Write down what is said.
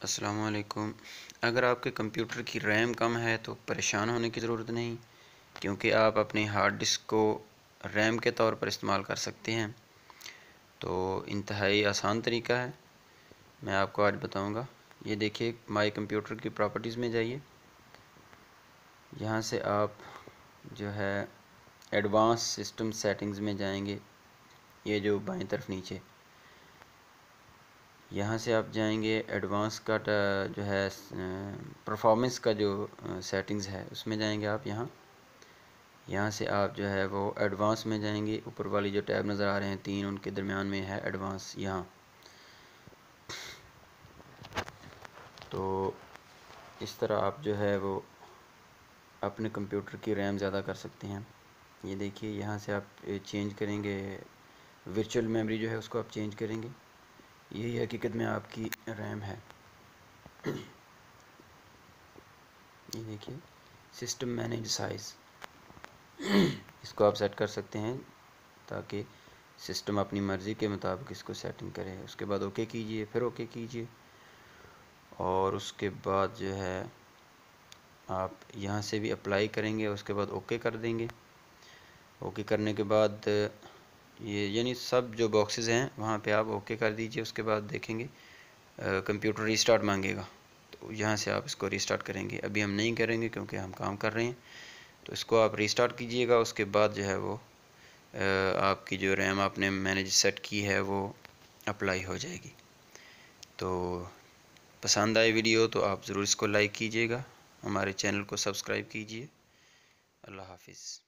अस्सलाम वालेकुम। अगर आपके कंप्यूटर की रैम कम है तो परेशान होने की ज़रूरत नहीं, क्योंकि आप अपने हार्ड डिस्क को रैम के तौर पर इस्तेमाल कर सकते हैं। तो इंतहाई आसान तरीका है, मैं आपको आज बताऊंगा। ये देखिए, माई कंप्यूटर की प्रॉपर्टीज़ में जाइए। यहाँ से आप जो है एडवांस सिस्टम सेटिंग्स में जाएंगे, ये जो बाईं तरफ नीचे, यहाँ से आप जाएंगे एडवांस का जो है परफॉर्मेंस का जो सेटिंग्स है उसमें जाएंगे आप। यहाँ से आप जो है वो एडवांस में जाएंगे। ऊपर वाली जो टैब नज़र आ रहे हैं तीन, उनके दरमियान में है एडवांस। यहाँ तो इस तरह आप जो है वो अपने कंप्यूटर की रैम ज़्यादा कर सकते हैं। ये देखिए, यहाँ से आप चेंज करेंगे वर्चुअल मेमोरी जो है उसको आप चेंज करेंगे। यही हकीकत में आपकी रैम है। ये देखिए, सिस्टम मैनेज साइज़, इसको आप सेट कर सकते हैं ताकि सिस्टम अपनी मर्ज़ी के मुताबिक इसको सेटिंग करे। उसके बाद ओके कीजिए, फिर ओके कीजिए, और उसके बाद जो है आप यहाँ से भी अप्लाई करेंगे, उसके बाद ओके कर देंगे। ओके करने के बाद ये यानी सब जो बॉक्सेस हैं वहाँ पे आप ओके कर दीजिए। उसके बाद देखेंगे कंप्यूटर रीस्टार्ट मांगेगा, तो यहाँ से आप इसको रीस्टार्ट करेंगे। अभी हम नहीं करेंगे क्योंकि हम काम कर रहे हैं, तो इसको आप रीस्टार्ट कीजिएगा। उसके बाद जो है वो आपकी जो रैम आपने मैनेज सेट की है वो अप्लाई हो जाएगी। तो पसंद आए वीडियो तो आप ज़रूर इसको लाइक कीजिएगा, हमारे चैनल को सब्सक्राइब कीजिए। अल्लाह हाफिज़।